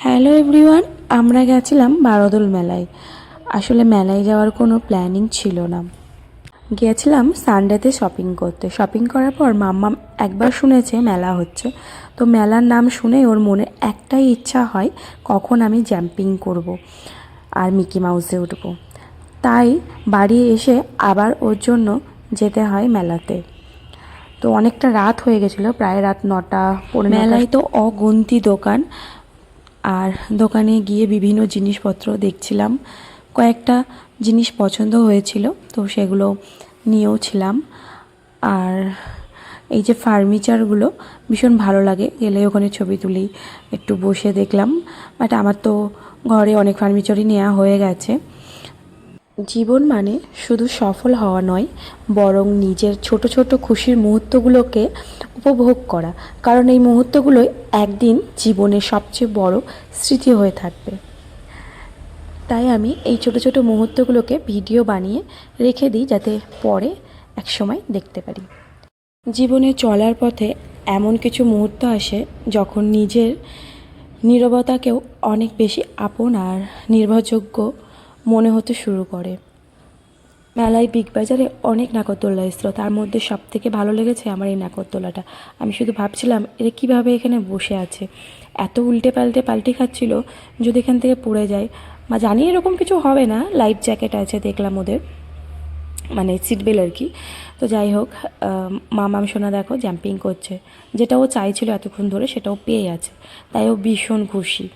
Hello everyone, আমরা গেছিলাম বারোদোল মেলায়। আসলে মেলায় যাওয়ার কোনো প্ল্যানিং ছিল না। গিয়েছিলাম সানডেতে শপিং করতে। শপিং করার পর মাম্মাম একবার শুনেছে মেলা হচ্ছে, তো মেলার নাম শুনে ওর মনে একটাই ইচ্ছা হয় কখন আমি জাম্পিং করব আর মিকি মাউসে উঠব। তাই বাড়ি এসে আবার ওর জন্য যেতে হয় মেলাতে। তো অনেকটা রাত হয়ে গেছিলো, প্রায় রাত 9টা পৌনে। মেলায় তো অগুন্তি দোকান, আর দোকানে গিয়ে বিভিন্ন জিনিসপত্র দেখছিলাম। কয়েকটা জিনিস পছন্দ হয়েছিল, তো সেগুলো নিয়েও ছিলাম। আর এই যে ফার্নিচারগুলো ভীষণ ভালো লাগে, গেলে ওখানে ছবি তুলি, একটু বসে দেখলাম। বাট আমার তো ঘরে অনেক ফার্নিচারই নেওয়া হয়ে গেছে। জীবন মানে শুধু সফল হওয়া নয়, বরং নিজের ছোট ছোট খুশির মুহূর্তগুলোকে উপভোগ করা, কারণ এই মুহূর্তগুলোই একদিন জীবনের সবচেয়ে বড় স্মৃতি হয়ে থাকবে। তাই আমি এই ছোট ছোট মুহূর্তগুলোকে ভিডিও বানিয়ে রেখে দিই, যাতে পরে একসময় দেখতে পারি। জীবনে চলার পথে এমন কিছু মুহূর্ত আসে যখন নিজের নীরবতাকেও অনেক বেশি আপন আর নির্ভরযোগ্য মনে হতে শুরু করে। মেলায় বিগ বাজারে অনেক নাগরদোল্লা এসেছিল, তার মধ্যে সব থেকে ভালো লেগেছে আমার এই নাগরদোল্লাটা। আমি শুধু ভাবছিলাম এরা কীভাবে এখানে বসে আছে, এত উল্টে পাল্টে খাচ্ছিল, যদি এখান থেকে পড়ে যায়। বা জানি এরকম কিছু হবে না, লাইফ জ্যাকেট আছে দেখলাম ওদের, মানে সিট বেল্ট আর কি। তো যাই হোক, মামাম সোনা দেখো জাম্পিং করছে, যেটা ও চাইছিল এতক্ষণ ধরে সেটাও পেয়ে আছে, তাই ও ভীষণ খুশি।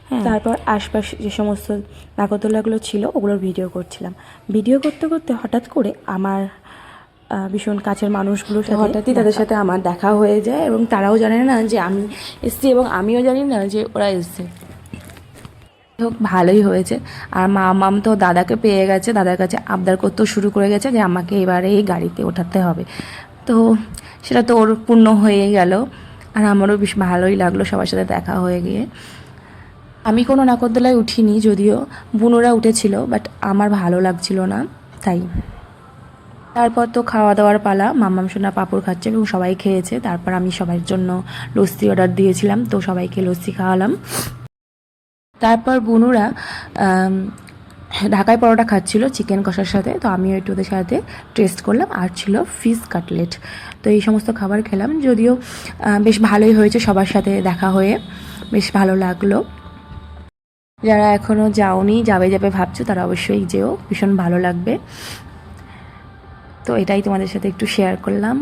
হ্যাঁ, তারপর আশপাশ যে সমস্ত নাগরদোল্লাগুলো ছিল ওগুলোর ভিডিও করছিলাম। ভিডিও করতে করতে হঠাৎ করে আমার ভীষণ কাছের মানুষগুলোর সাথে হঠাৎই তাদের সাথে আমার দেখা হয়ে যায়, এবং তারাও জানে না যে আমি এসেছি এবং আমিও জানি না যে ওরা এসছে। হোক, ভালোই হয়েছে। আর মাম তো দাদাকে পেয়ে গেছে, দাদার কাছে আবদার করতেও শুরু করে গেছে যে আমাকে এবারে এই গাড়িতে ওঠাতে হবে। তো সেটা তো ওর পূর্ণ হয়ে গেল, আর আমারও বেশ ভালোই লাগলো সবার সাথে দেখা হয়ে গিয়ে। আমি কোনো নাগরদোলায় উঠিনি, যদিও বুনোরা উঠেছিল, বাট আমার ভালো লাগছিল না, তাই। তারপর তো খাওয়া দাওয়ার পালা। মাম্মাম সোনা পাঁপড় খাচ্ছে এবং সবাই খেয়েছে। তারপর আমি সবার জন্য লস্যি অর্ডার দিয়েছিলাম, তো সবাইকে লস্যি খাওয়ালাম। তারপর বুনুরা ঢাকায় পরোটা খাচ্ছিল চিকেন কষার সাথে, তো আমিও একটু ওদের সাথে টেস্ট করলাম। আর ছিল ফিশ কাটলেট। তো এই সমস্ত খাবার খেলাম, যদিও বেশ ভালোই হয়েছে, সবার সাথে দেখা হয়ে বেশ ভালো লাগলো। যারা এখনও যাওনি, যাবে ভাবছো, তারা অবশ্যই যেও, ভীষণ ভালো লাগবে। তো এটাই তোমাদের সাথে একটু শেয়ার করলাম।